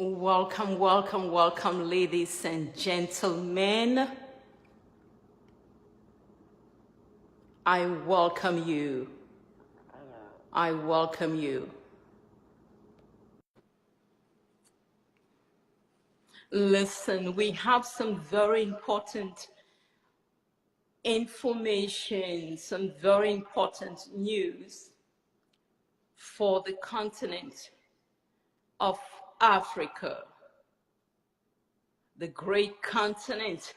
Welcome, welcome, welcome, ladies and gentlemen. I welcome you. I welcome you. Listen, we have some very important information, some very important news for the continent of Africa, the great continent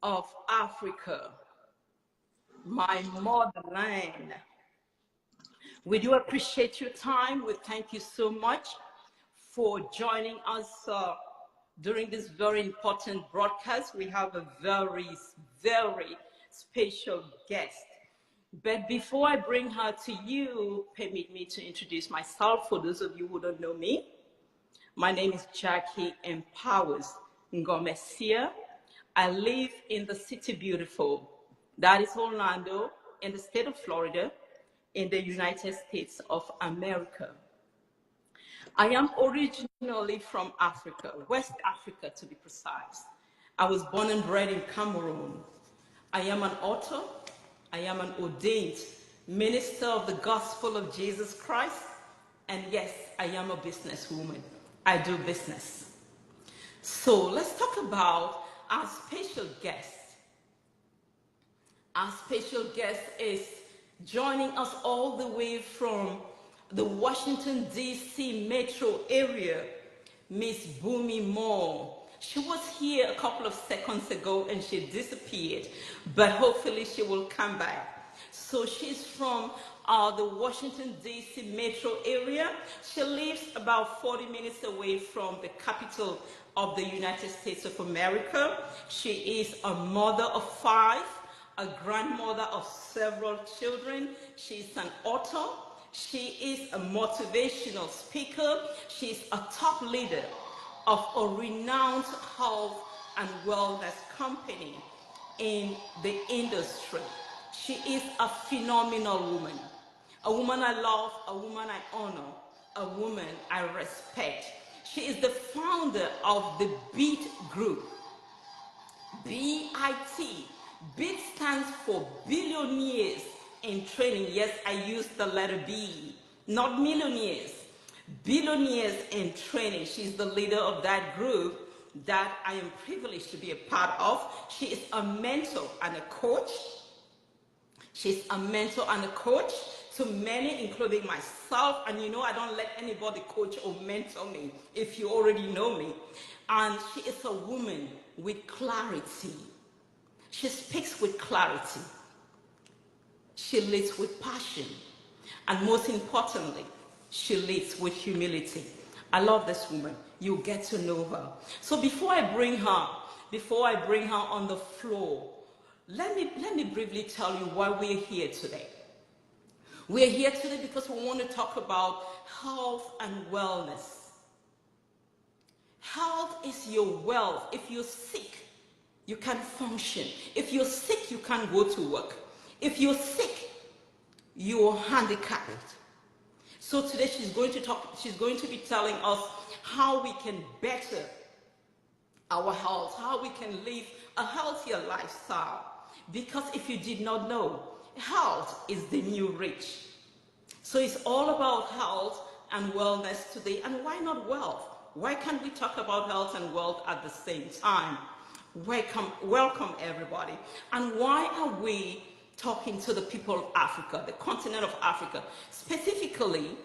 of Africa, my motherland. We do appreciate your time. We thank you so much for joining us during this very important broadcast. We have a very, very special guest. But before I bring her to you, permit me to introduce myself for those of you who don't know me. My name is Jackie Empowers Ngomesia. I live in the city beautiful, that is Orlando, in the state of Florida, in the United States of America. I am originally from Africa, West Africa to be precise. I was born and bred in Cameroon. I am an author. I am an ordained minister of the gospel of Jesus Christ. And yes, I am a businesswoman. I do business. So let's talk about our special guest. Our special guest is joining us all the way from the Washington, D.C. metro area, Miss Bumi Moore. She was here a couple of seconds ago and she disappeared, but hopefully she will come back. So she's from the Washington, D.C. metro area. She lives about 40 minutes away from the capital of the United States of America. She is a mother of 5, a grandmother of several children. She's an author. She is a motivational speaker. She's a top leader of a renowned health and wellness company in the industry. She is a phenomenal woman. A woman I love, a woman I honor, a woman I respect. She is the founder of the BEAT Group. B-I-T. BEAT stands for Billionaires in Training. Yes, I used the letter B, not millionaires. Billionaires in Training. She's the leader of that group that I am privileged to be a part of. She is a mentor and a coach. She's a mentor and a coach to many, including myself. And you know, I don't let anybody coach or mentor me if you already know me. And she is a woman with clarity. She speaks with clarity. She leads with passion. And most importantly, she leads with humility. I love this woman. You'll get to know her. So before I bring her on the floor, let me briefly tell you why we're here today. We're here today because we want to talk about health and wellness. Health is your wealth. If you're sick, you can function. If you're sick, you can't go to work. If you're sick, you're handicapped. So today she's going to be telling us how we can better our health, how we can live a healthier lifestyle. Because if you did not know, health is the new rich. So it's all about health and wellness today. And why not wealth? Why can't we talk about health and wealth at the same time? Welcome everybody. And why are we talking to the people of Africa, the continent of Africa, specifically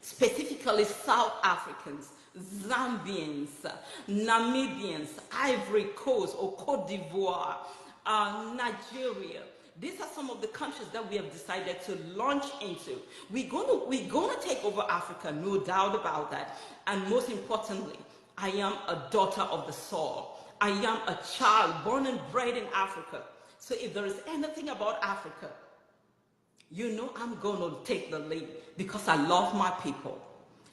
South Africans, Zambians, Namibians, Ivory Coast or Cote d'Ivoire, Nigeria. These are some of the countries that we have decided to launch into. We're gonna take over Africa, no doubt about that. And most importantly, I am a daughter of the soil. I am a child born and bred in Africa. So if there is anything about Africa, you know I'm going to take the lead because I love my people.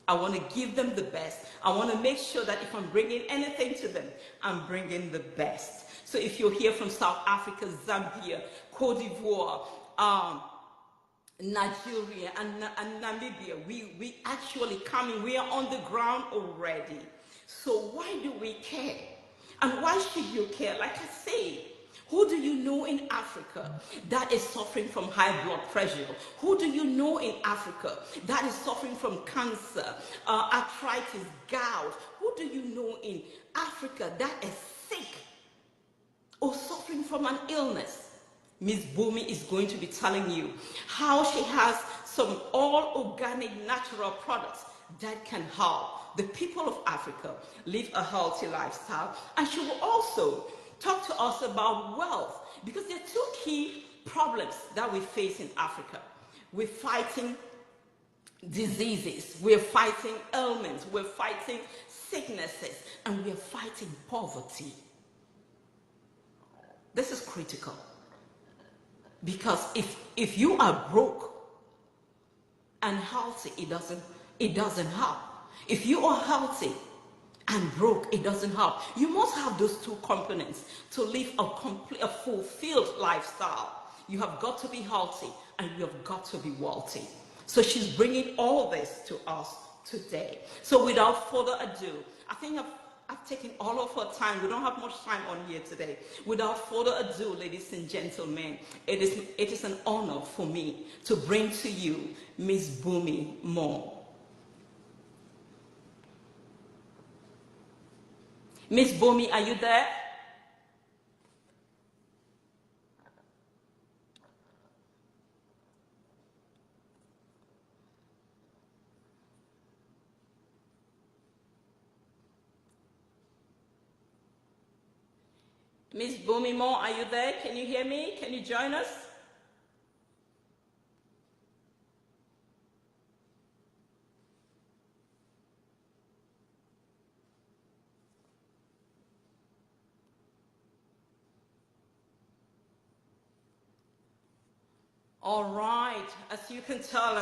I want to give them the best. I want to make sure that if I'm bringing anything to them, I'm bringing the best. So if you're here from South Africa, Zambia, Cote d'Ivoire, Nigeria and Namibia, we actually coming, we are on the ground already. So why do we care? And why should you care? Like I say, who do you know in Africa that is suffering from high blood pressure? Who do you know in Africa that is suffering from cancer, arthritis, gout? Who do you know in Africa that is sick or suffering from an illness? Miss Bumi is going to be telling you how she has some all organic natural products that can help the people of Africa live a healthy lifestyle. And she will also talk to us about wealth, because there are two key problems that we face in Africa. We're fighting diseases, we're fighting ailments, we're fighting sicknesses, and we're fighting poverty. This is critical. Because if you are broke and healthy, it doesn't help. If you are healthy and broke, it doesn't help. You must have those two components to live a fulfilled lifestyle. You have got to be healthy and you have got to be wealthy. So she's bringing all this to us today. So without further ado, I think I've taken all of our time. We don't have much time on here today. Without further ado, ladies and gentlemen, it is an honor for me to bring to you Miss Bumi Moore. Miss Bumi, are you there? Miss Bumi Moore, are you there? Can you hear me? Can you join us? All right, as you can tell,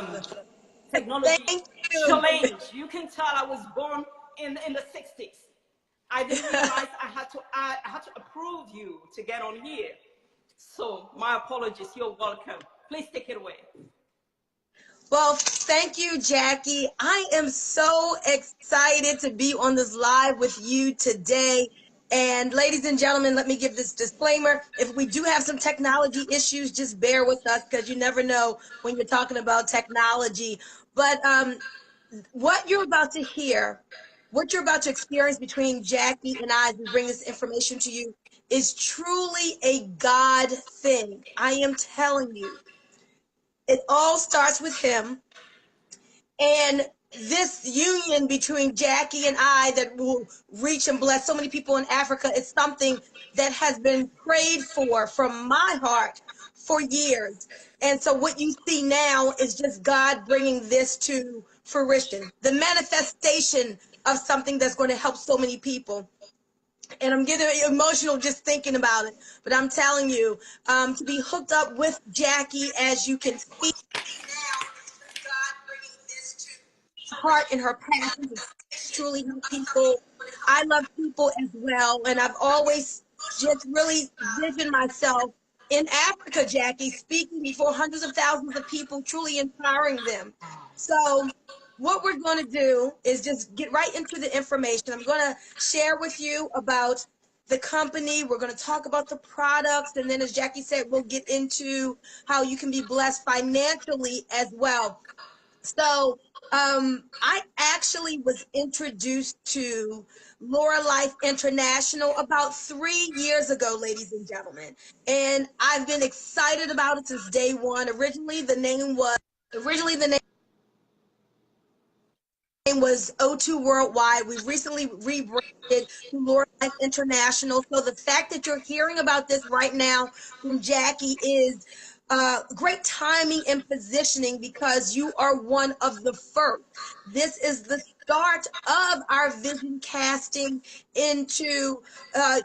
technology Thank you. challenge. You can tell I was born in the 60s. I didn't realize I had to approve you to get on here. So my apologies. You're welcome. Please take it away. Well, thank you, Jackie. I am so excited to be on this live with you today. And ladies and gentlemen, let me give this disclaimer. If we do have some technology issues, just bear with us, because you never know when you're talking about technology. But what you're about to hear, what you're about to experience between Jackie and I as we bring this information to you, is truly a God thing. I am telling you. It all starts with him. And this union between Jackie and I that will reach and bless so many people in Africa is something that has been prayed for from my heart for years. And so what you see now is just God bringing this to fruition, the manifestation of something that's going to help so many people. And I'm getting emotional just thinking about it. But I'm telling you, to be hooked up with Jackie, as you can see now, God bringing this to heart and her passion to truly help people. I love people as well, and I've always just really visioned myself in Africa, Jackie, speaking before hundreds of thousands of people, truly empowering them. So what we're going to do is just get right into the information. I'm going to share with you about the company. We're going to talk about the products, and then, as Jackie said, we'll get into how you can be blessed financially as well. So I actually was introduced to Lurra Life International about 3 years ago, ladies and gentlemen. And I've been excited about it since day one. Originally the name was O2 Worldwide. We've recently rebranded to Lord Life International. So the fact that you're hearing about this right now from Jackie is great timing and positioning, because you are one of the first. This is the start of our vision casting into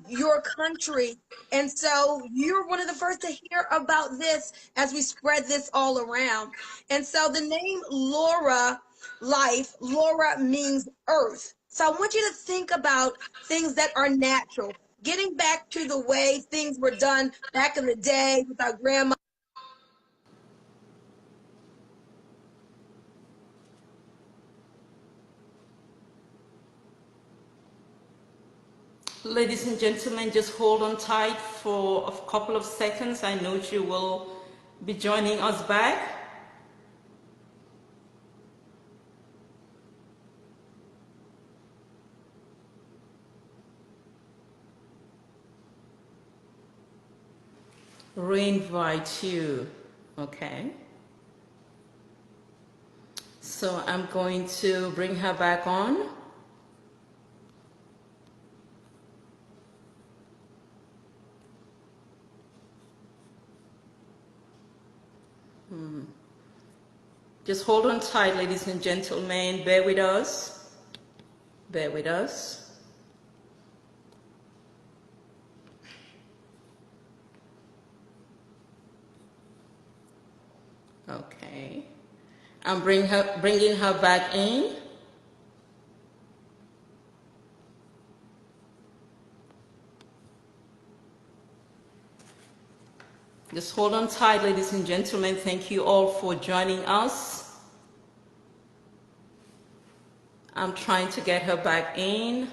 your country. And so you're one of the first to hear about this as we spread this all around. And so the name Lurra Life, Lurra means earth. So I want you to think about things that are natural, getting back to the way things were done back in the day with our grandma. Ladies and gentlemen, just hold on tight for a couple of seconds. I know you will be joining us back. Reinvite you. Okay. So I'm going to bring her back on. Just hold on tight, ladies and gentlemen. Bear with us. Bear with us. Okay. I'm bringing her back in. Just hold on tight, ladies and gentlemen. Thank you all for joining us. I'm trying to get her back in.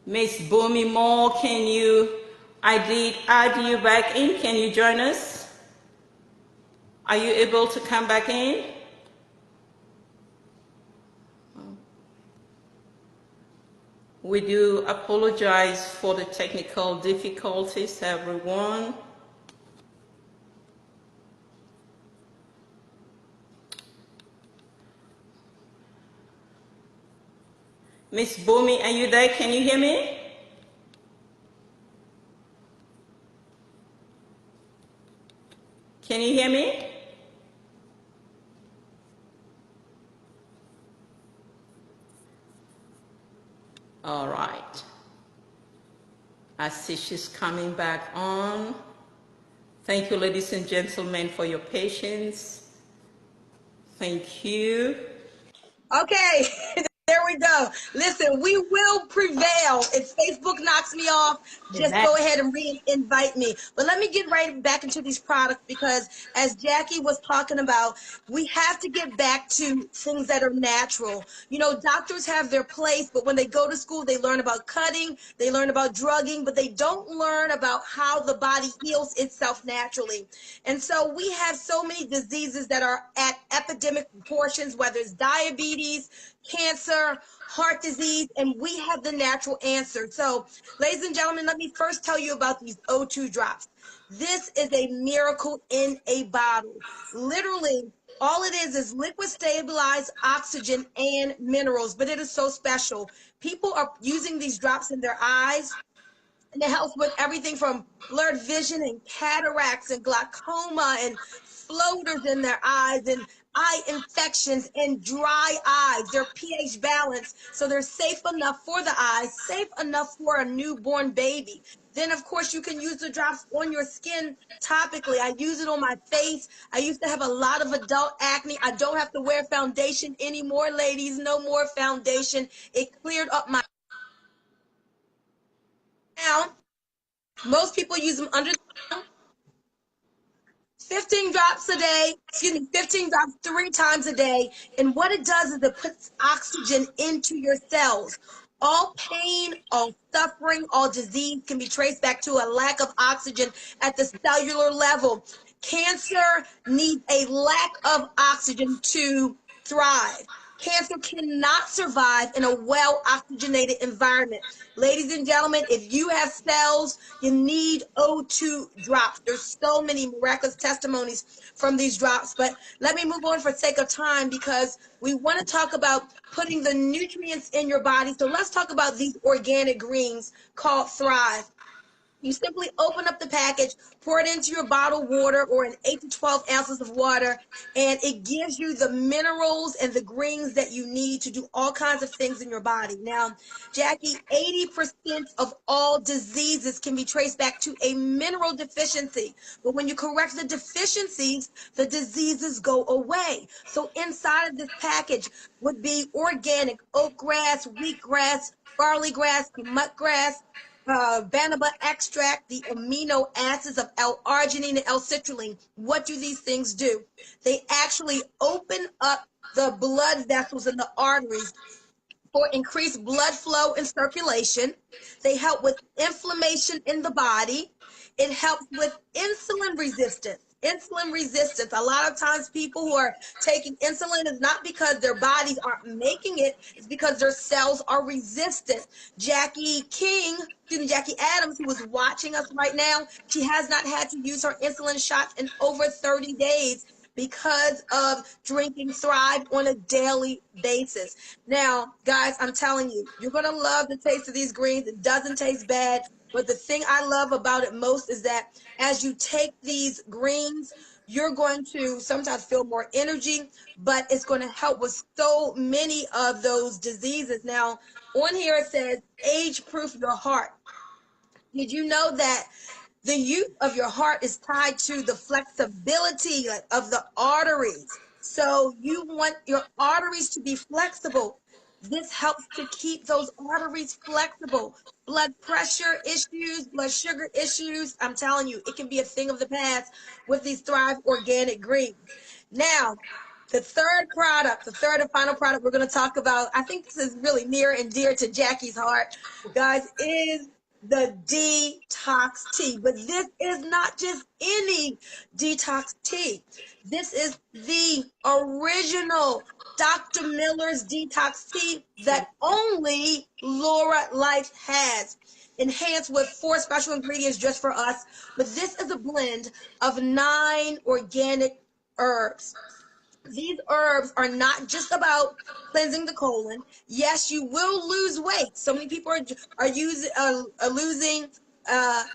Miss Boomy Moore, I did add you back in. Can you join us? Are you able to come back in? We do apologize for the technical difficulties, everyone. Miss Boomy, are you there? Can you hear me? Can you hear me? All right. I see she's coming back on. Thank you, ladies and gentlemen, for your patience. Thank you. Okay, there we go. Listen, we will prevail. If Facebook knocks me off, just Amen. go ahead and re-invite me. But let me get right back into these products because as Jackie was talking about, we have to get back to things that are natural. You know, doctors have their place, but when they go to school, they learn about cutting, they learn about drugging, but they don't learn about how the body heals itself naturally. And so we have so many diseases that are at epidemic proportions, whether it's diabetes, cancer, heart disease, and we have the natural answer. So, ladies and gentlemen, let me first tell you about these O2 drops. This is a miracle in a bottle. Literally, all it is liquid stabilized oxygen and minerals, but it is so special. People are using these drops in their eyes, and it helps with everything from blurred vision and cataracts and glaucoma and floaters in their eyes and eye infections and dry eyes. They're pH balanced, so they're safe enough for the eyes, safe enough for a newborn baby. Then, of course, you can use the drops on your skin topically. I use it on my face. I used to have a lot of adult acne. I don't have to wear foundation anymore, ladies. No more foundation. It cleared up my now. Most people use them under 15 drops a day, 15 drops 3 times a day. And what it does is it puts oxygen into your cells. All pain, all suffering, all disease can be traced back to a lack of oxygen at the cellular level. Cancer needs a lack of oxygen to thrive. Cancer cannot survive in a well-oxygenated environment. Ladies and gentlemen, if you have cells, you need O2 drops. There's so many miraculous testimonies from these drops, but let me move on for sake of time because we want to talk about putting the nutrients in your body. So let's talk about these organic greens called Thrive. You simply open up the package, pour it into your bottled water or in 8 to 12 ounces of water, and it gives you the minerals and the greens that you need to do all kinds of things in your body. Now, Jackie, 80% of all diseases can be traced back to a mineral deficiency. But when you correct the deficiencies, the diseases go away. So inside of this package would be organic oat grass, wheatgrass, barley grass, muttgrass, Banaba extract, the amino acids of L-arginine and L-citrulline. What do these things do? They actually open up the blood vessels and the arteries. for increased blood flow and circulation. They help with inflammation in the body. It helps with insulin resistance. Insulin resistance. A lot of times people who are taking insulin is not because their bodies aren't making it, it's because their cells are resistant. Jackie Adams, who is watching us right now, she has not had to use her insulin shots in over 30 days because of drinking Thrive on a daily basis. Now, guys, I'm telling you, you're going to love the taste of these greens. It doesn't taste bad. But the thing I love about it most is that as you take these greens, you're going to sometimes feel more energy, but it's going to help with so many of those diseases. Now, on here it says, age-proof your heart. Did you know that the youth of your heart is tied to the flexibility of the arteries? So you want your arteries to be flexible. This helps to keep those arteries flexible. Blood pressure issues, blood sugar issues, I'm telling you, it can be a thing of the past with these Thrive Organic Greens. Now, the third and final product we're going to talk about, I think this is really near and dear to Jackie's heart, guys, is the detox tea. But this is not just any detox tea. This is the original Dr. Miller's detox tea that only Lurra Life has. Enhanced with 4 special ingredients just for us. But this is a blend of 9 organic herbs. These herbs are not just about cleansing the colon. Yes, you will lose weight. So many people are losing 7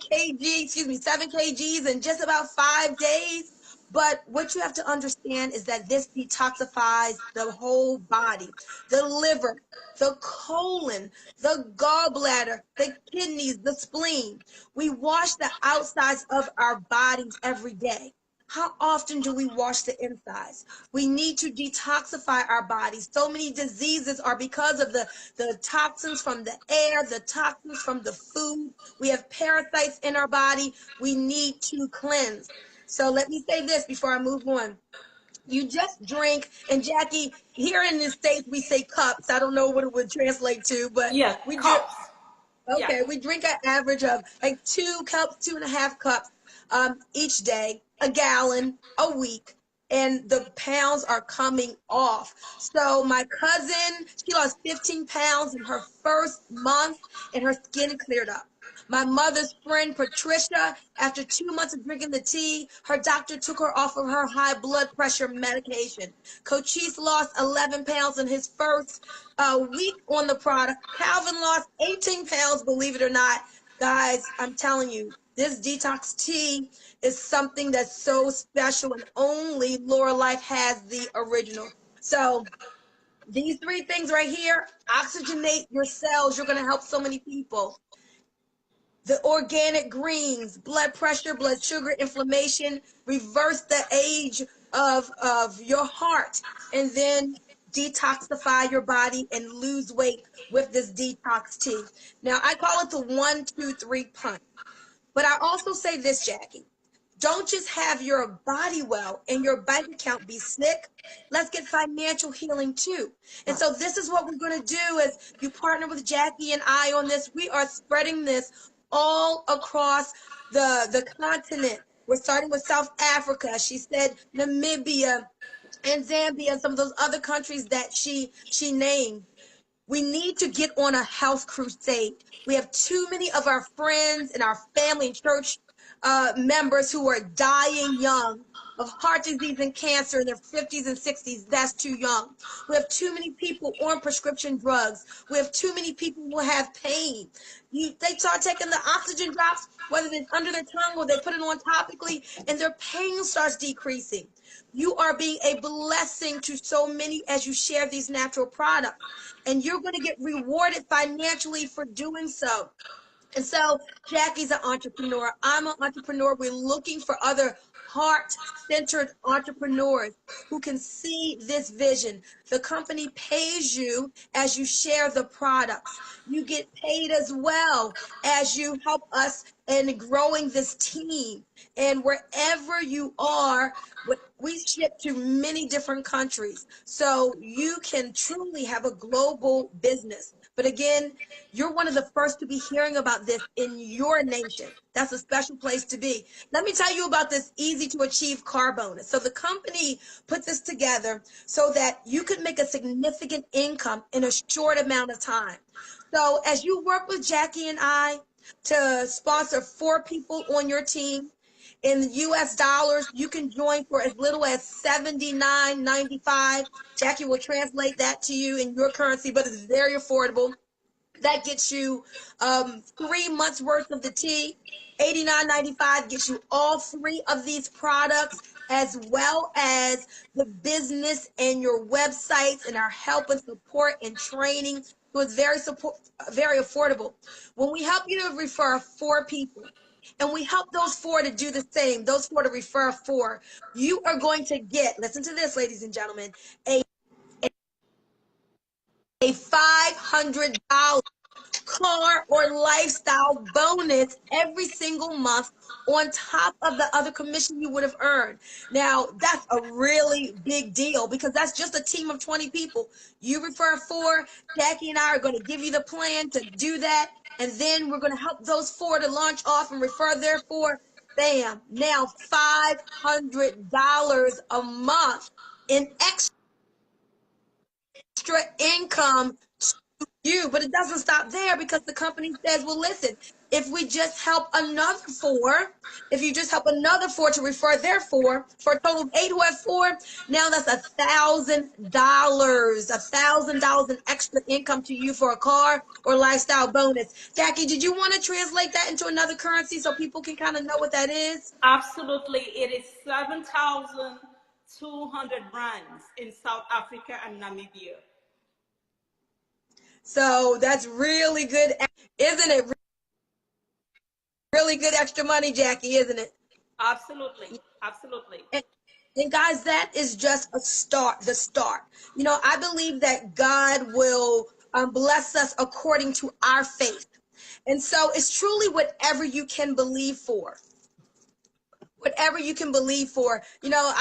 kgs in just about 5 days. But what you have to understand is that this detoxifies the whole body, the liver, the colon, the gallbladder, the kidneys, the spleen. We wash the outsides of our bodies every day. How often do we wash the insides? We need to detoxify our bodies. So many diseases are because of the toxins from the air, the toxins from the food. We have parasites in our body. We need to cleanse. So let me say this before I move on. You just drink, and Jackie, here in the States, we say cups. I don't know what it would translate to, but Yes, we drink. cups. Okay, Yes. we drink an average of like 2 cups, 2.5 cups each day, a gallon a week, and the pounds are coming off. So my cousin, she lost 15 pounds in her first month, and her skin cleared up. My mother's friend Patricia, after 2 months of drinking the tea, her doctor took her off of her high blood pressure medication. Cochise lost 11 pounds in his first week on the product. Calvin lost 18 pounds, believe it or not. Guys, I'm telling you, this detox tea is something that's so special, and only Laura Life has the original. So these 3 things right here, oxygenate your cells. You're going to help so many people. The organic greens, blood pressure, blood sugar, inflammation, reverse the age of your heart, and then detoxify your body and lose weight with this detox tea. Now, I call it the 1, 2, 3 punch. But I also say this, Jackie. Don't just have your body well and your bank account be sick. Let's get financial healing too. And so this is what we're going to do is you partner with Jackie and I on this. We are spreading this all across the continent. We're starting with South Africa. She said Namibia and Zambia and some of those other countries that she named. We need to get on a health crusade. We have too many of our friends and our family and church members who are dying young of heart disease and cancer in their 50s and 60s. That's too young. We have too many people on prescription drugs. We have too many people who have pain. They start taking the oxygen drops, whether it's under their tongue or they put it on topically, and their pain starts decreasing. You are being a blessing to so many as you share these natural products, and you're going to get rewarded financially for doing so. And so Jackie's an entrepreneur. I'm an entrepreneur. We're looking for other heart-centered entrepreneurs who can see this vision. The company pays you as you share the products. You get paid as well as you help us in growing this team. And wherever you are, we ship to many different countries. So you can truly have a global business. But again, you're one of the first to be hearing about this in your nation. That's a special place to be. Let me tell you about this easy to achieve car bonus. So the company put this together so that you could make a significant income in a short amount of time. So as you work with Jackie and I to sponsor 4 people on your team, in US dollars, you can join for as little as $79.95. Jackie will translate that to you in your currency, but it's very affordable. That gets you 3 months worth of the tea. $89.95 gets you all 3 of these products, as well as the business and your websites and our help and support and training. So it's very affordable. When we help you to refer 4 people, and we help those 4 to do the same, those 4 to refer 4, you are going to get, listen to this, ladies and gentlemen, a $500 car or lifestyle bonus every single month on top of the other commission you would have earned. Now, that's a really big deal because that's just a team of 20 people. You refer 4, Jackie and I are going to give you the plan to do that, and then we're going to help those 4 to launch off and refer their 4. Bam, now $500 a month in extra income you, but it doesn't stop there because the company says, well, listen, if we just help another 4, if you just help another 4 to refer their 4, for a total of 8 who have 4, now that's $1,000 in extra income to you for a car or lifestyle bonus. Jackie, did you want to translate that into another currency so people can kind of know what that is? Absolutely. It is 7,200 rands in South Africa and Namibia. So that's really good, isn't it? Really good extra money, Jackie, isn't it? Absolutely. Absolutely. And guys, that is just a start, the start. You know, I believe that God will bless us according to our faith. And so it's truly whatever you can believe for. Whatever you can believe for. You know,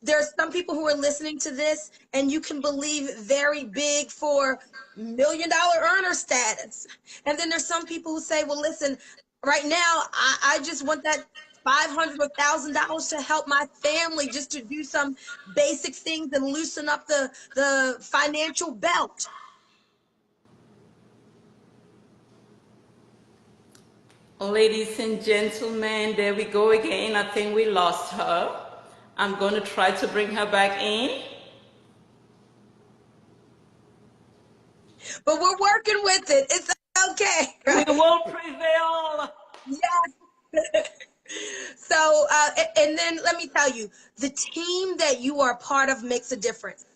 there's some people who are listening to this and you can believe very big for $1 million earner status. And then there's some people who say, well, listen, right now, I just want that $500 or $1,000 to help my family just to do some basic things and loosen up the financial belt. Ladies and gentlemen, there we go again. I think we lost her. I'm going to try to bring her back in. But we're working with it. It's okay. We will prevail. Yes. So, and then let me tell you, the team that you are part of makes a difference.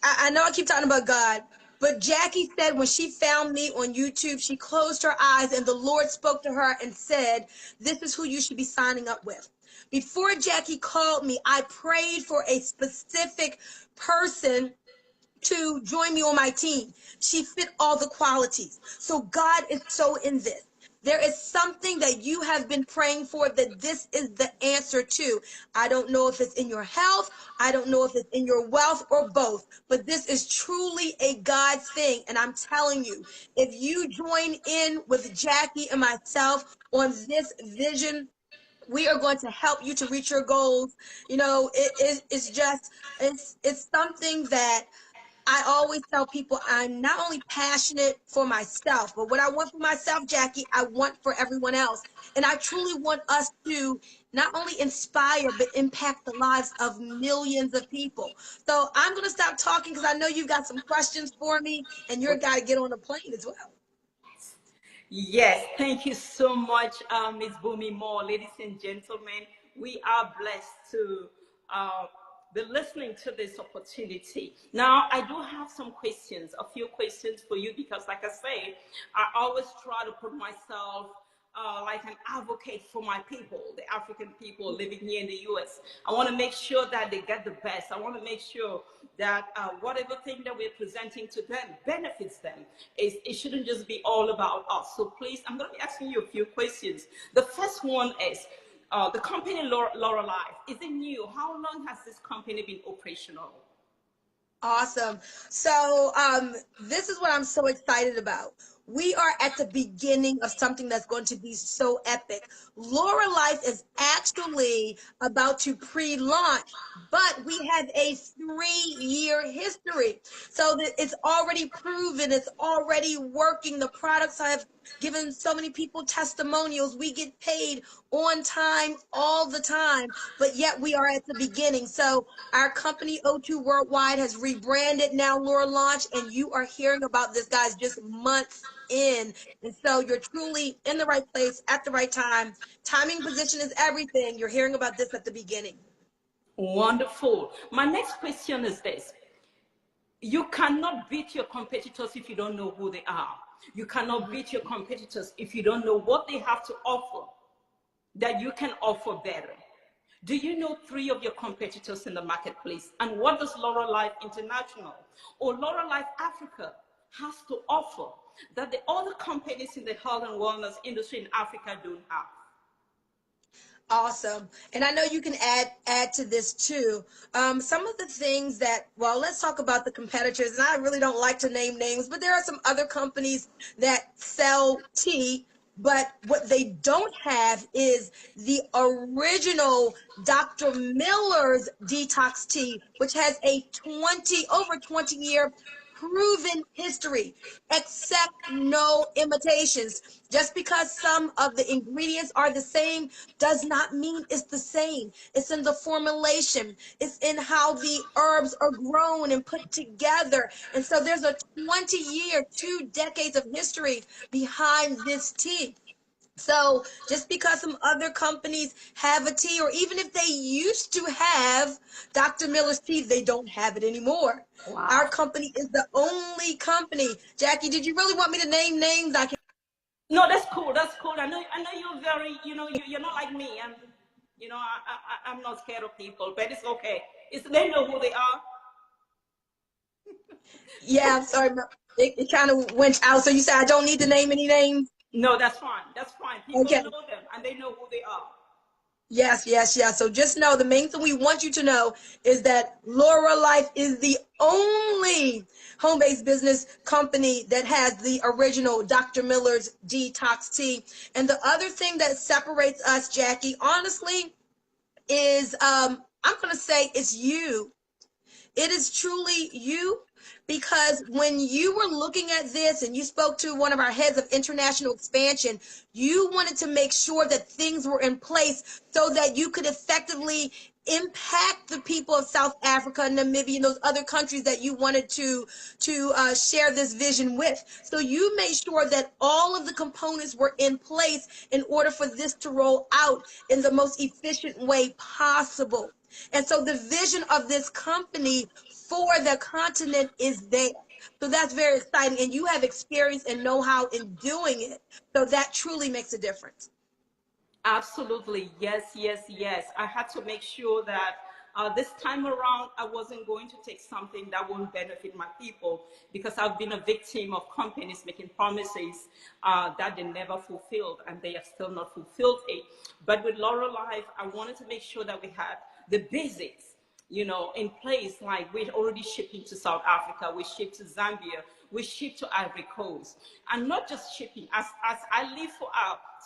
I know I keep talking about God, but Jackie said when she found me on YouTube, she closed her eyes and the Lord spoke to her and said, this is who you should be signing up with. Before Jackie called me, I prayed for a specific person to join me on my team. She fit all the qualities. So God is so in this. There is something that you have been praying for that this is the answer to. I don't know if it's in your health. I don't know if it's in your wealth or both, but this is truly a God thing. And I'm telling you, if you join in with Jackie and myself on this vision, we are going to help you to reach your goals. You know, it's something that I always tell people I'm not only passionate for myself, but what I want for myself, Jackie, I want for everyone else. And I truly want us to not only inspire, but impact the lives of millions of people. So I'm going to stop talking because I know you've got some questions for me and you're got to get on a plane as well. Yes, thank you so much, Ms. Bumi Moore. Ladies and gentlemen, we are blessed to be listening to this opportunity. Now, I do have some questions, a few questions for you, because like I say, I always try to put myself like an advocate for my people, the African people living here in the US. I want to make sure that they get the best. I want to make sure that whatever thing that we're presenting to them benefits them. It shouldn't just be all about us. So please, I'm going to be asking you a few questions. The first one is, the company Lurra Life, is it new? How long has this company been operational? Awesome. So, this is what I'm so excited about. We are at the beginning of something that's going to be so epic. Laura Life is actually about to pre-launch, but we have a 3-year history. So that it's already proven, it's already working. The products have given so many people testimonials. We get paid on time all the time, but yet we are at the beginning. So our company O2 Worldwide has rebranded now Lure Launch, and you are hearing about this, guys, just months in. And so you're truly in the right place at the right time. Timing position is everything. You're hearing about this at the beginning. Wonderful. My next question is this. You cannot beat your competitors if you don't know who they are. You cannot beat your competitors if you don't know what they have to offer that you can offer better. Do you know 3 of your competitors in the marketplace? And what does Lurra Life International or Lurra Life Africa has to offer that the other companies in the health and wellness industry in Africa don't have? Awesome. And I know you can add to this too. Some of the things that, well, let's talk about the competitors. And I really don't like to name names, but there are some other companies that sell tea, but what they don't have is the original Dr. Miller's detox tea, which has a over 20-year proven history. Accept no imitations. Just because some of the ingredients are the same does not mean it's the same. It's in the formulation. It's in how the herbs are grown and put together. And so there's a 20-year, 2 decades of history behind this tea. So just because some other companies have a tea, or even if they used to have Dr. Miller's tea, they don't have it anymore. Wow. Our company is the only company. Jackie, did you really want me to name names? I can. No, that's cool. That's cool. I know you're very, you're not like me. I'm not scared of people, but it's okay. They know who they are. Yeah, I'm sorry. It kind of went out. So you said I don't need to name any names? No, that's fine. That's fine. People Okay. know them and they know who they are. Yes, yes, yes. So just know the main thing we want you to know is that Lurra Life is the only home-based business company that has the original Dr. Miller's detox tea. And the other thing that separates us, Jackie, honestly, is I'm going to say it's you. It is truly you, because when you were looking at this and you spoke to one of our heads of international expansion, you wanted to make sure that things were in place so that you could effectively impact the people of South Africa, Namibia, and those other countries that you wanted to share this vision with. So you made sure that all of the components were in place in order for this to roll out in the most efficient way possible. And so the vision of this company for the continent is there. So that's very exciting. And you have experience and know-how in doing it. So that truly makes a difference. Absolutely. Yes, yes, yes. I had to make sure that this time around, I wasn't going to take something that won't benefit my people, because I've been a victim of companies making promises that they never fulfilled, and they have still not fulfilled it. But with Lurra Life, I wanted to make sure that we had the basics, in place. Like, we're already shipping to South Africa, we ship to Zambia, we ship to Ivory Coast, and not just shipping. As I live for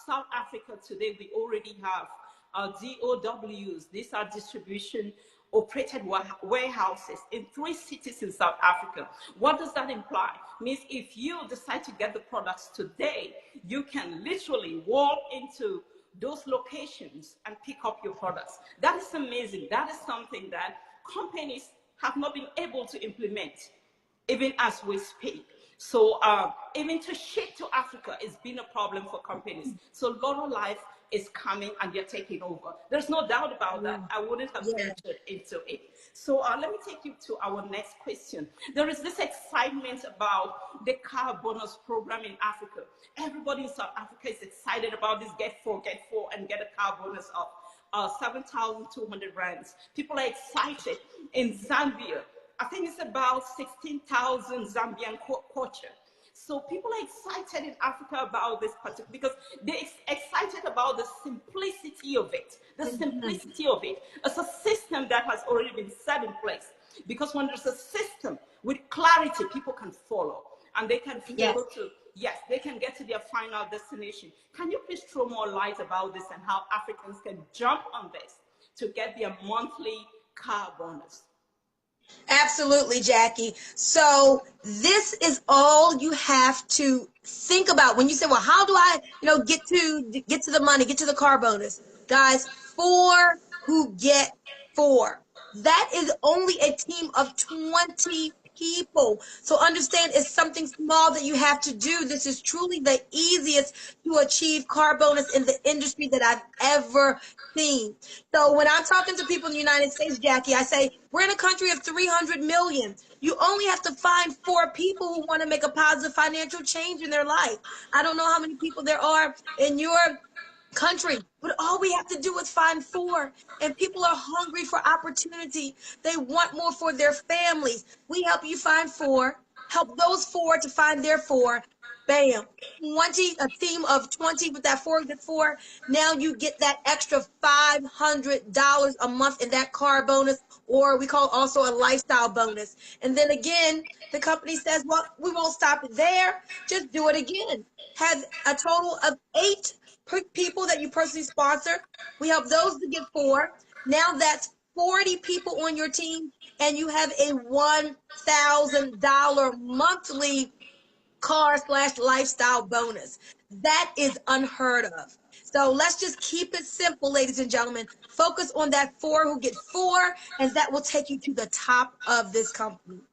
South Africa today, we already have DOWs. These are distribution operated warehouses in 3 cities in South Africa. What does that imply? Means if you decide to get the products today, you can literally walk into those locations and pick up your products. That is amazing. That is something that companies have not been able to implement, even as we speak. So even to ship to Africa has been a problem for companies. So Lotto Life is coming and they're taking over. There's no doubt about that. I wouldn't have Yeah. ventured into it. So let me take you to our next question. There is this excitement about the car bonus program in Africa. Everybody in South Africa is excited about this get four, and get a car bonus of 7,200 rands. People are excited. In Zambia, I think it's about 16,000 Zambian kwacha. So people are excited in Africa about this particular, because they're excited about the simplicity of it. The Mhm. simplicity of it. It's a system that has already been set in place. Because when there's a system with clarity, people can follow. And they can Yes. follow to, yes, they can get to their final destination. Can you please throw more light about this and how Africans can jump on this to get their monthly car bonus? Absolutely, Jackie. So this is all you have to think about when you say, well, how do I, get to the money, get to the car bonus? Guys, four who get four. That is only a team of 20 people. So understand it's something small that you have to do. This is truly the easiest to achieve car bonus in the industry that I've ever seen. So when I'm talking to people in the United States, Jackie, I say, we're in a country of 300 million. You only have to find four people who want to make a positive financial change in their life. I don't know how many people there are in your country, but all we have to do is find four. And people are hungry for opportunity. They want more for their families. We help you find four, help those four to find their four. Bam. 20, a team of 20 with that four gets four. Now you get that extra $500 a month in that car bonus, or we call also a lifestyle bonus. And then again, the company says, well, we won't stop it there. Just do it again. Have a total of eight people that you personally sponsor. We help those to get four. Now that's 40 people on your team, and you have a $1,000 monthly car/lifestyle bonus. That is unheard of. So let's just keep it simple, ladies and gentlemen. Focus on that four who get four, and that will take you to the top of this company.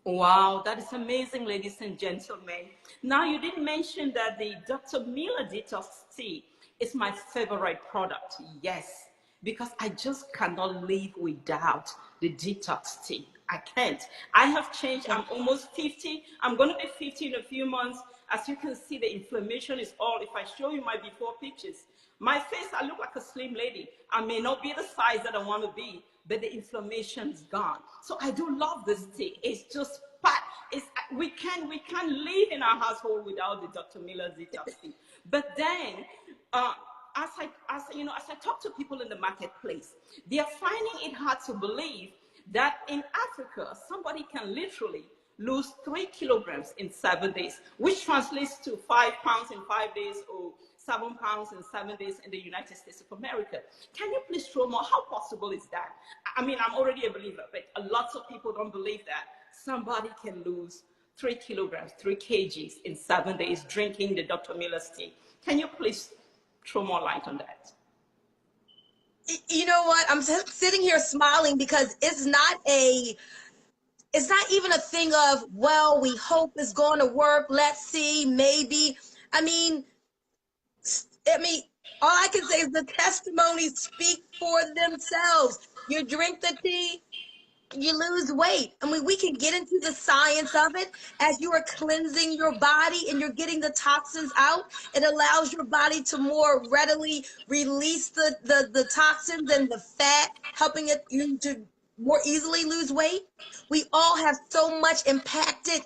Wow, that is amazing, ladies and gentlemen. Now, you did mention that the Dr. Miller Detox Tea is my favorite product. Yes, because I just cannot live without the detox tea. I can't. I have changed. Yeah. I'm almost 50. I'm going to be 50 in a few months. As you can see, the inflammation is all. If I show you my before pictures, my face, I look like a slim lady. I may not be the size that I want to be, but the inflammation is gone. So I do love this tea. It's just part. It's, we can live in our household without the Dr. Miller detox tea. But then, as I talk to people in the marketplace, they are finding it hard to believe that in Africa somebody can literally lose 3 kilograms in 7 days, which translates to 5 pounds in 5 days, or 7 pounds in 7 days in the United States of America. Can you please throw more? How possible is that? I mean, I'm already a believer, but lots of people don't believe that somebody can lose 3 kilograms, 3 kgs in 7 days drinking the Dr. Miller's tea. Can you please throw more light on that? You know what? I'm sitting here smiling because it's not even a thing of, well, we hope it's going to work. Let's see, maybe. I mean, I mean, all I can say is the testimonies speak for themselves. You drink the tea, you lose weight. I mean, we can get into the science of it as you are cleansing your body and you're getting the toxins out. It allows your body to more readily release the toxins and the fat, helping you to more easily lose weight. We all have so much impacted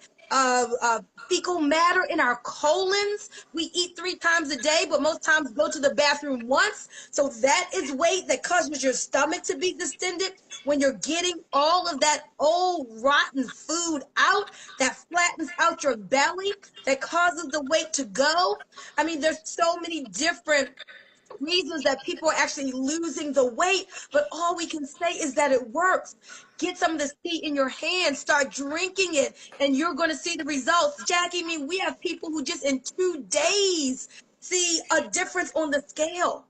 fecal matter in our colons. We eat 3 times a day, but most times go to the bathroom once. So that is weight that causes your stomach to be distended. When you're getting all of that old rotten food out, that flattens out your belly, that causes the weight to go. I mean, there's so many different reasons that people are actually losing the weight, but all we can say is that it works. Get some of this tea in your hand, start drinking it, and you're going to see the results. Jackie, I mean, we have people who just in 2 days see a difference on the scale.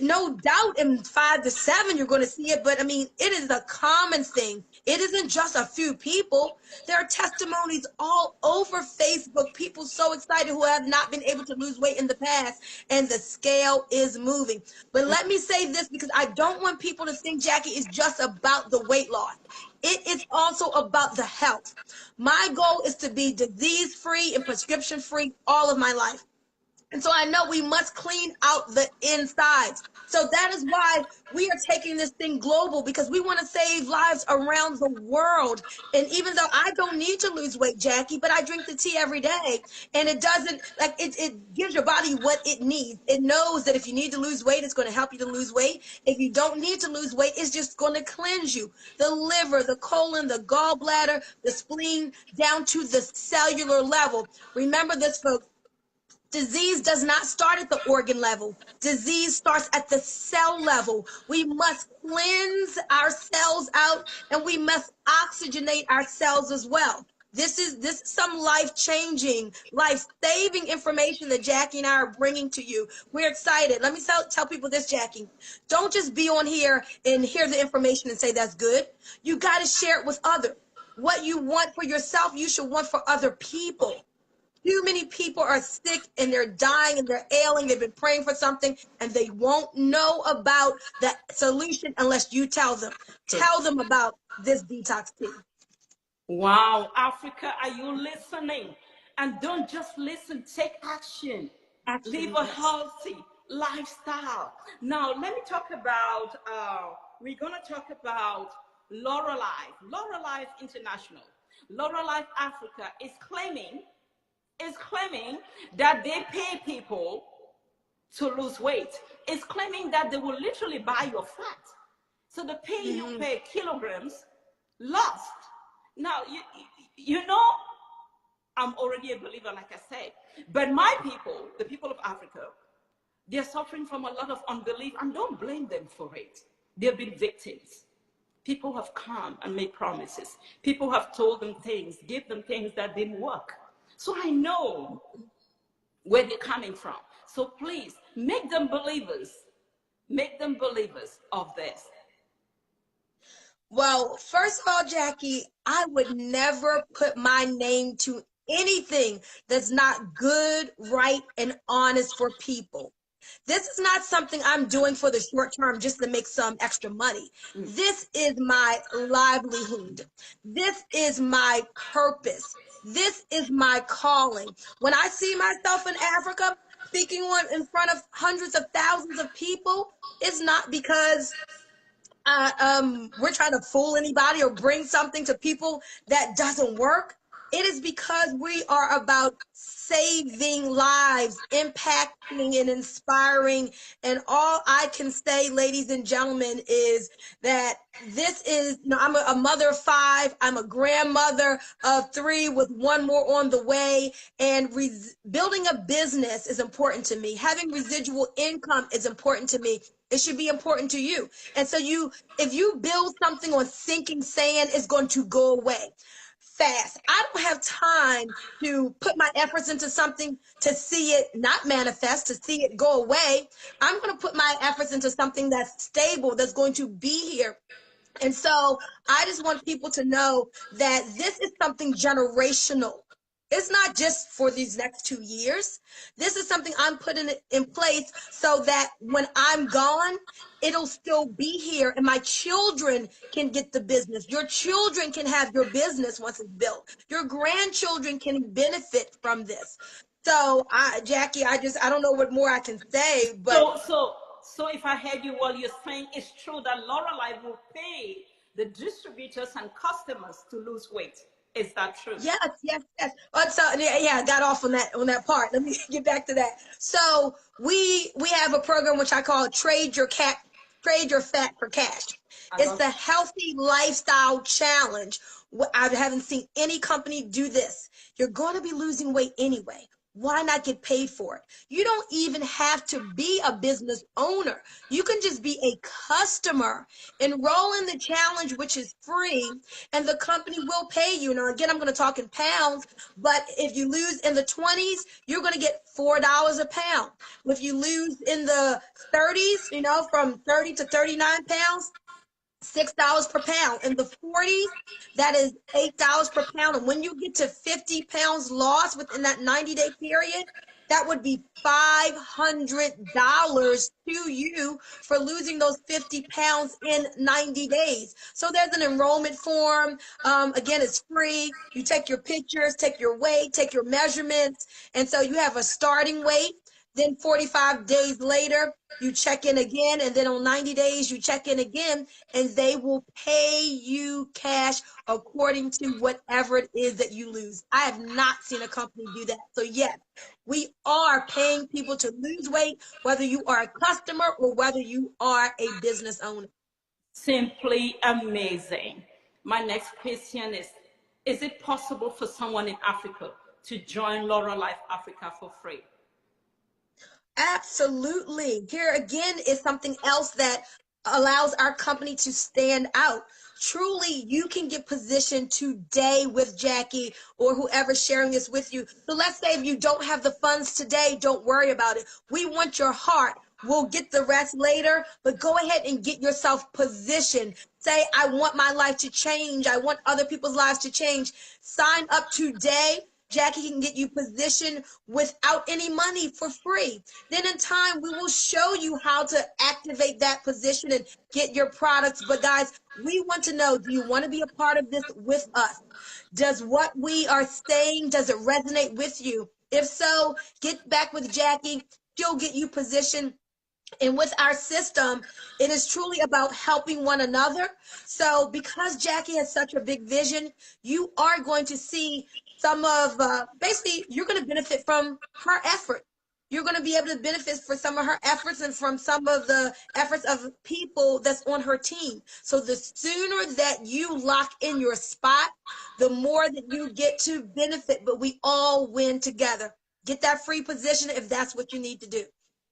No doubt in 5 to 7 you're going to see it, but I mean, it is a common thing. It isn't just a few people. There are testimonies all over Facebook. People so excited who have not been able to lose weight in the past, and the scale is moving. But let me say this, because I don't want people to think, Jackie, is just about the weight loss. It is also about the health. My goal is to be disease free and prescription free all of my life. And so I know we must clean out the insides. So that is why we are taking this thing global, because we want to save lives around the world. And even though I don't need to lose weight, Jackie, but I drink the tea every day, and it doesn't, like, it gives your body what it needs. It knows that if you need to lose weight, it's going to help you to lose weight. If you don't need to lose weight, it's just going to cleanse you. The liver, the colon, the gallbladder, the spleen, down to the cellular level. Remember this, folks. Disease does not start at the organ level. Disease starts at the cell level. We must cleanse our cells out, and we must oxygenate our cells as well. This is some life-changing, life-saving information that Jackie and I are bringing to you. We're excited. Let me tell people this, Jackie. Don't just be on here and hear the information and say that's good. You got to share it with others. What you want for yourself, you should want for other people. Too many people are sick and they're dying and they're ailing. They've been praying for something and they won't know about the solution unless you tell them. Tell them about this detox tea. Wow, Africa, are you listening? And don't just listen, take action. Live a healthy lifestyle. Now, let me talk about, we're going to talk about Lurra Life. Lurra Life International. Lurra Life Africa is claiming that they pay people to lose weight. It's claiming that they will literally buy your fat. So they pay you per kilograms lost. Now, you know, I'm already a believer, like I said. But my people, the people of Africa, they're suffering from a lot of unbelief, and don't blame them for it. They've been victims. People have come and made promises. People have told them things, give them things that didn't work. So I know where they're coming from. So please, make them believers. Make them believers of this. Well, first of all, Jackie, I would never put my name to anything that's not good, right, and honest for people. This is not something I'm doing for the short term just to make some extra money. This is my livelihood. This is my purpose. This is my calling. When I see myself in Africa speaking in front of hundreds of thousands of people, it's not because we're trying to fool anybody or bring something to people that doesn't work. It is because we are about saving lives, impacting and inspiring. And all I can say, ladies and gentlemen, is that this is, I'm a mother of 5. I'm a grandmother of 3 with 1 more on the way. And building a business is important to me. Having residual income is important to me. It should be important to you. And so if you build something on sinking sand, it's going to go away fast. I don't have time to put my efforts into something to see it not manifest, to see it go away. I'm going to put my efforts into something that's stable, that's going to be here. And so I just want people to know that this is something generational. It's not just for these next 2 years. This is something I'm putting in place so that when I'm gone, it'll still be here and my children can get the business. Your children can have your business once it's built. Your grandchildren can benefit from this. So, Jackie, I don't know what more I can say, but So if I heard you well, you're saying it's true that Lurra Life will pay the distributors and customers to lose weight. Is that true? Yes. So I got off on that part. Let me get back to that. So we have a program which I call Trade Your Fat for Cash. It's the Healthy Lifestyle Challenge. I haven't seen any company do this. You're going to be losing weight anyway. Why not get paid for it? You don't even have to be a business owner. You can just be a customer. Enroll in the challenge, which is free, and the company will pay you. Now, again, I'm going to talk in pounds, but if you lose in the 20s, you're going to get $4 a pound. If you lose in the 30s, from 30 to 39 pounds, $6 per pound. In the 40s, that is $8 per pound. And when you get to 50 pounds lost within that 90-day period, that would be $500 to you for losing those 50 pounds in 90 days. So there's an enrollment form. Again, it's free. You take your pictures, take your weight, take your measurements. And so you have a starting weight. Then 45 days later, you check in again. And then on 90 days, you check in again, and they will pay you cash according to whatever it is that you lose. I have not seen a company do that. So yes, we are paying people to lose weight, whether you are a customer or whether you are a business owner. Simply amazing. My next question is it possible for someone in Africa to join Lurra Life Africa for free? Absolutely. Here again is something else that allows our company to stand out. Truly, you can get positioned today with Jackie or whoever's sharing this with you. So let's say if you don't have the funds today, don't worry about it. We want your heart. We'll get the rest later, but go ahead and get yourself positioned. Say, I want my life to change. I want other people's lives to change. Sign up today. Jackie can get you positioned without any money for free. Then in time, we will show you how to activate that position and get your products. But guys, we want to know, do you want to be a part of this with us? Does what we are saying, does it resonate with you? If so, get back with Jackie. She'll get you positioned. And with our system, it is truly about helping one another. So because Jackie has such a big vision, you are going to see some of, basically, you're going to benefit from her effort. You're going to be able to benefit for some of her efforts and from some of the efforts of people that's on her team. So the sooner that you lock in your spot, the more that you get to benefit, but we all win together. Get that free position if that's what you need to do.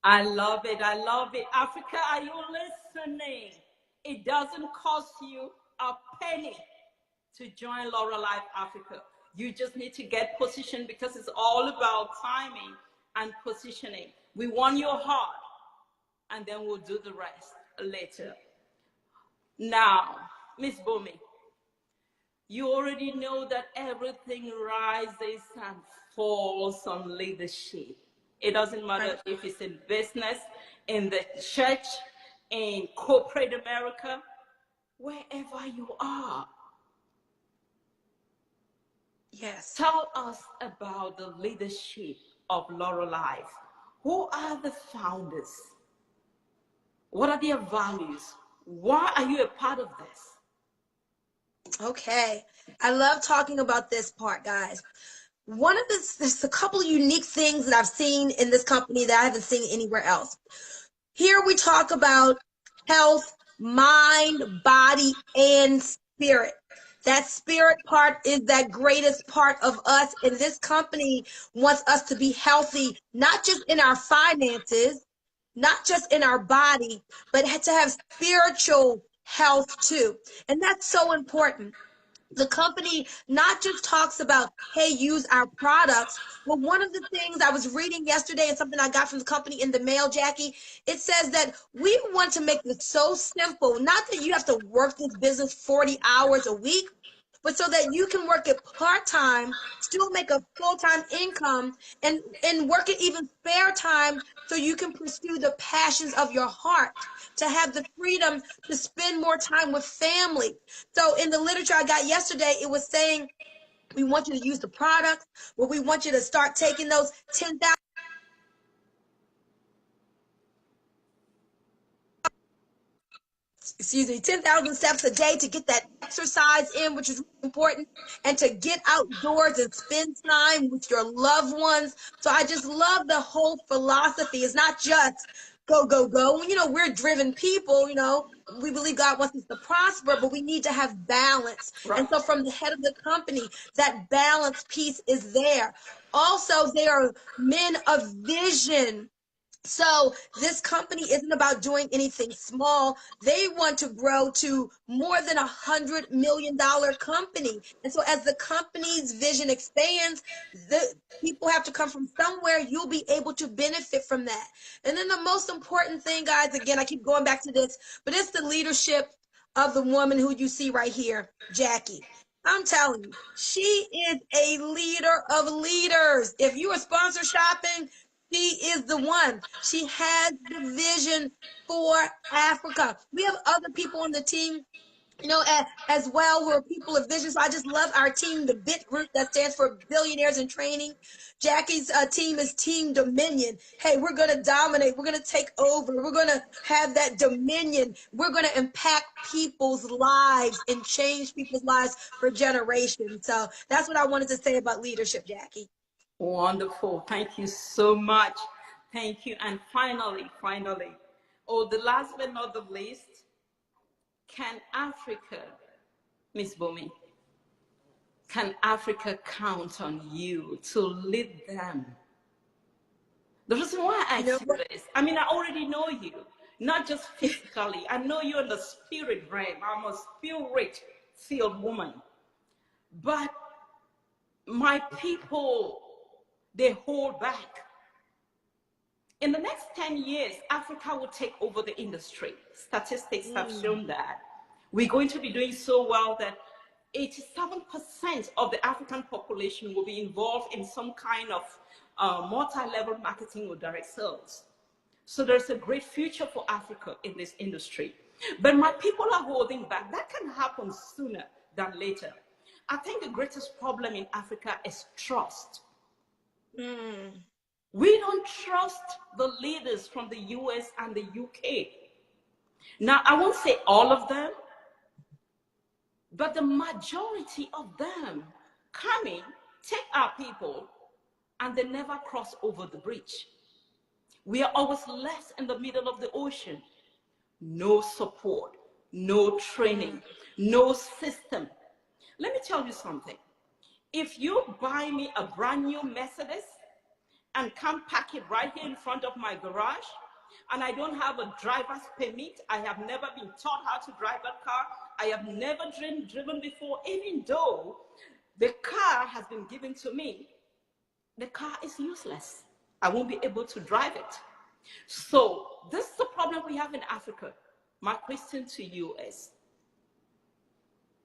I love it. I love it. Africa, are you listening? It doesn't cost you a penny to join Lurra Life Africa. You just need to get positioned because it's all about timing and positioning. We want your heart, and then we'll do the rest later. Now, Miss Bomi, you already know that everything rises and falls on leadership. It doesn't matter if it's in business, in the church, in corporate America, wherever you are. Yes. Tell us about the leadership of Lurra Life. Who are the founders? What are their values? Why are you a part of this? Okay. I love talking about this part, guys. One of there's a couple of unique things that I've seen in this company that I haven't seen anywhere else. Here we talk about health, mind, body, and spirit. That spirit part is that greatest part of us, and this company wants us to be healthy, not just in our finances, not just in our body, but to have spiritual health too. And that's so important. The company not just talks about, hey, use our products, but one of the things I was reading yesterday and something I got from the company in the mail, Jackie, it says that we want to make this so simple, not that you have to work this business 40 hours a week, but so that you can work it part-time, still make a full-time income, and work it even spare time so you can pursue the passions of your heart, to have the freedom to spend more time with family. So in the literature I got yesterday, it was saying we want you to use the products, but we want you to start taking those 10,000 10,000 steps a day to get that exercise in, which is really important, and to get outdoors and spend time with your loved ones. So I just love the whole philosophy. It's not just go, go, go. You know, we're driven people, you know, we believe God wants us to prosper, but we need to have balance. Right. And so from the head of the company, that balance piece is there. Also, they are men of vision. So this company isn't about doing anything small. They want to grow to more than $100 million company. And so as the company's vision expands, the people have to come from somewhere. You'll be able to benefit from that. And then the most important thing, guys, again, I keep going back to this, but it's the leadership. of the woman who you see right here, Jackie. I'm telling you, she is a leader of leaders. If you are sponsor shopping, she is the one. She has the vision for Africa. We have other people on the team, as well, who are people of vision. So I just love our team, the BIT group, that stands for Billionaires in Training. Jackie's team is Team Dominion. Hey, we're going to dominate. We're going to take over. We're going to have that dominion. We're going to impact people's lives and change people's lives for generations. So that's what I wanted to say about leadership, Jackie. Wonderful. Thank you so much. Thank you. And finally, oh, the last but not the least, can Africa, Miss Bumi, can Africa count on you to lead them? The reason why I say this, I mean, I already know you, not just physically. I know you in the spirit realm. I'm a spirit-filled woman. But my people, they hold back. In the next 10 years, Africa will take over the industry. Statistics have shown that. We're going to be doing so well that 87% of the African population will be involved in some kind of multi-level marketing or direct sales. So there's a great future for Africa in this industry. But my people are holding back. That can happen sooner than later. I think the greatest problem in Africa is trust. We don't trust the leaders from the US and the UK. Now, I won't say all of them, but the majority of them come in, take our people, and they never cross over the bridge. We are always left in the middle of the ocean. No support, no training, no system. Let me tell you something. If you buy me a brand new Mercedes and come pack it right here in front of my garage, and I don't have a driver's permit, I have never been taught how to drive a car, I have never driven before, even though the car has been given to me, the car is useless. I won't be able to drive it. So this is the problem we have in Africa. My question to you is,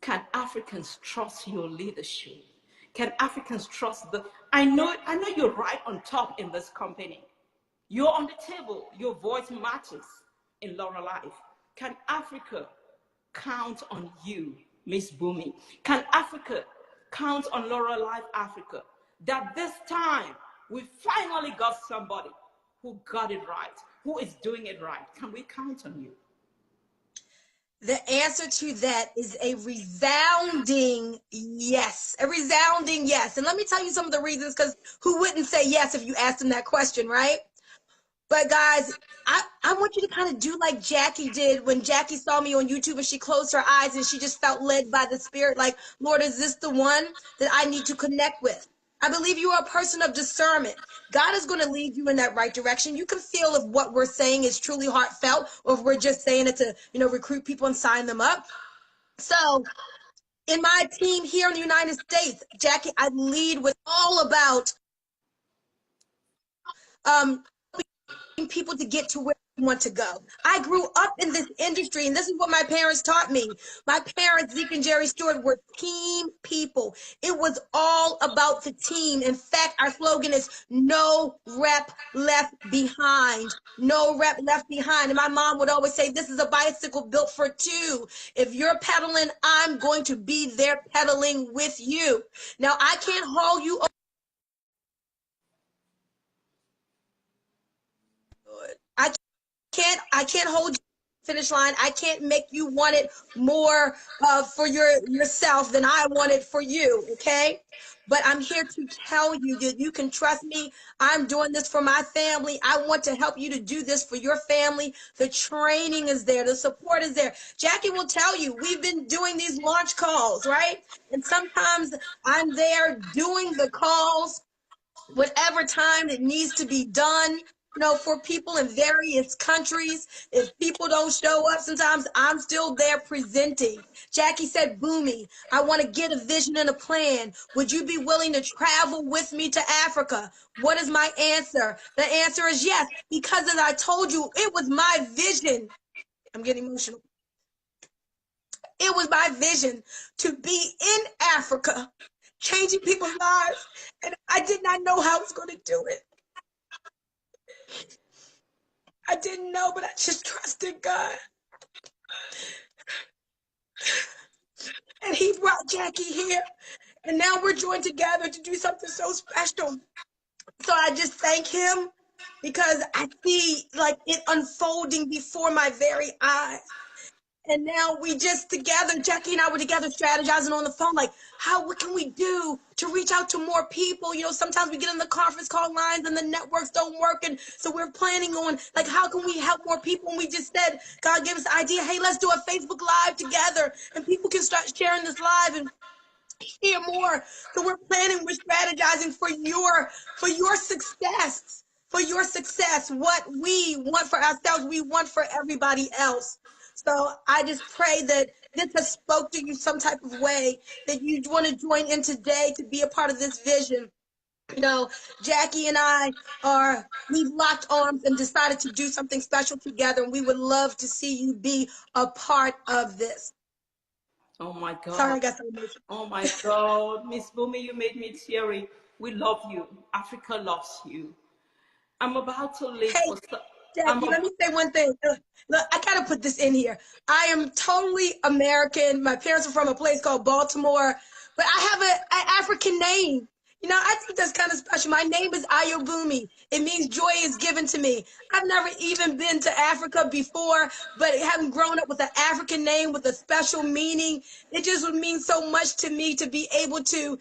can Africans trust your leadership? Can Africans trust I know you're right on top in this company. You're on the table. Your voice matters in Lurra Life. Can Africa count on you, Miss Bumi? Can Africa count on Lurra Life Africa? That this time we finally got somebody who got it right, who is doing it right. Can we count on you? The answer to that is a resounding yes. A resounding yes. And let me tell you some of the reasons, because who wouldn't say yes if you asked them that question, right? But guys, I want you to kind of do like Jackie did when Jackie saw me on YouTube and she closed her eyes and she just felt led by the Spirit, like, Lord, is this the one that I need to connect with? I believe you are a person of discernment. God is going to lead you in that right direction. You can feel if what we're saying is truly heartfelt or if we're just saying it to, recruit people and sign them up. So in my team here in the United States, Jackie, I lead with all about people to get to where they want to go. I grew up in this industry, and this is what my parents taught me. My parents, Zeke and Jerry Stewart, were team people. It was all about the team. In fact, our slogan is no rep left behind. No rep left behind. And my mom would always say, this is a bicycle built for two. If you're pedaling, I'm going to be there pedaling with you. Now, I can't haul you over. I can't hold you finish line. I can't make you want it more for yourself than I want it for you, okay? But I'm here to tell you that you can trust me. I'm doing this for my family. I want to help you to do this for your family. The training is there. The support is there. Jackie will tell you, we've been doing these launch calls, right? And sometimes I'm there doing the calls, whatever time it needs to be done, for people in various countries. If people don't show up, sometimes I'm still there presenting. Jackie said, Boomy, I want to get a vision and a plan. Would you be willing to travel with me to Africa? What is my answer? The answer is yes, because as I told you, it was my vision. I'm getting emotional. It was my vision to be in Africa, changing people's lives, and I did not know how I was going to do it. I didn't know, but I just trusted God. And he brought Jackie here, and now we're joined together to do something so special. So I just thank him because I see like it unfolding before my very eyes. And now we just together, Jackie and I were together strategizing on the phone, like, what can we do to reach out to more people? You know, sometimes we get in the conference call lines and the networks don't work. And so we're planning on, like, how can we help more people? And we just said, God gave us the idea, hey, let's do a Facebook Live together. And people can start sharing this live and hear more. So we're planning, we're strategizing for your success, for your success. What we want for ourselves, we want for everybody else. So I just pray that this has spoke to you some type of way, that you want to join in today to be a part of this vision. You know, Jackie and we've locked arms and decided to do something special together, and we would love to see you be a part of this. Oh my Sorry, God. I got so emotional. Oh my God. Miss Bumi, you made me teary. We love you. Africa loves you. I'm about to leave Hey, for Jackie, let me say one thing. Look, I gotta put this in here. I am totally American. My parents are from a place called Baltimore, but I have an African name. You know, I think that's kind of special. My name is Ayobumi. It means joy is given to me. I've never even been to Africa before, but having grown up with an African name with a special meaning, it just would mean so much to me to be able to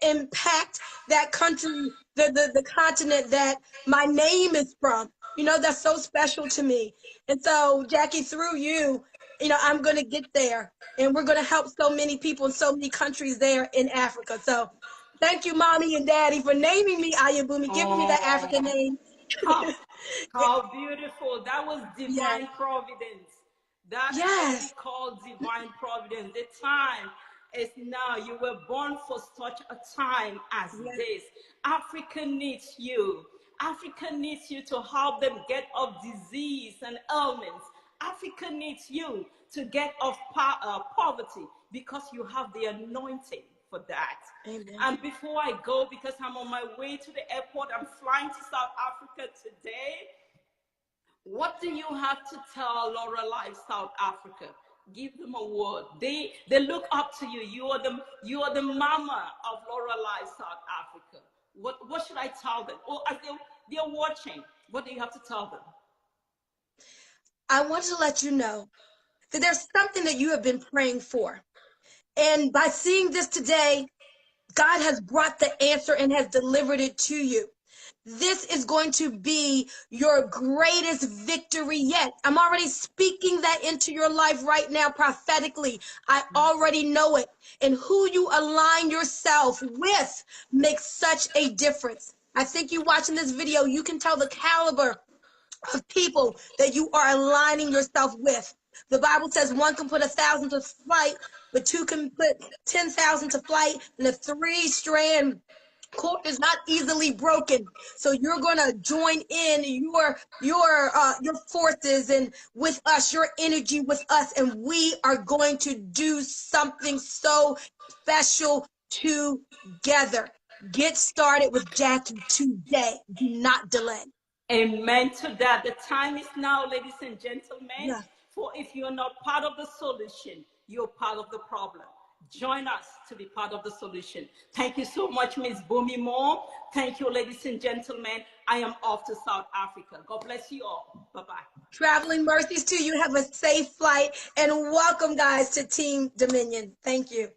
impact that country, the continent that my name is from. You know, that's so special to me. And so, Jackie, through you, you know, I'm going to get there, and we're going to help so many people in so many countries there in Africa. So thank you, Mommy and Daddy, for naming me Ayabumi, giving me that African Oh, name. how beautiful. That was Yes. divine providence. That's what we Yes. call divine providence. The time is now. You were born for such a time as Yes. this. Africa needs you. Africa needs you to help them get off disease and ailments. Africa needs you to get off poverty because you have the anointing for that. Amen. And before I go, because I'm on my way to the airport, I'm flying to South Africa today. What do you have to tell Lurra Live South Africa? Give them a word. They look up to you. You are the mama of Lurra Live South Africa. What should I tell them? Or as they're watching, what do you have to tell them? I want to let you know that there's something that you have been praying for. And by seeing this today, God has brought the answer and has delivered it to you. This is going to be your greatest victory yet. I'm already speaking that into your life right now prophetically. I already know it. And who you align yourself with makes such a difference. I think you watching this video, you can tell the caliber of people that you are aligning yourself with. The Bible says one can put 1,000 to flight, but two can put 10,000 to flight, and a three-strand cord is not easily broken. So you're gonna join in your forces and with us, your energy with us, and we are going to do something so special together. Get started with Jackie today. Do not delay. Amen to that. The time is now, ladies and gentlemen. Yeah. For if you're not part of the solution, you're part of the problem. Join us to be part of the solution. Thank you so much, Ms. Bumi Moore. Thank you, ladies and gentlemen. I am off to South Africa. God bless you all. Bye-bye. Traveling mercies to you. Have a safe flight and welcome, guys, to Team Dominion. Thank you.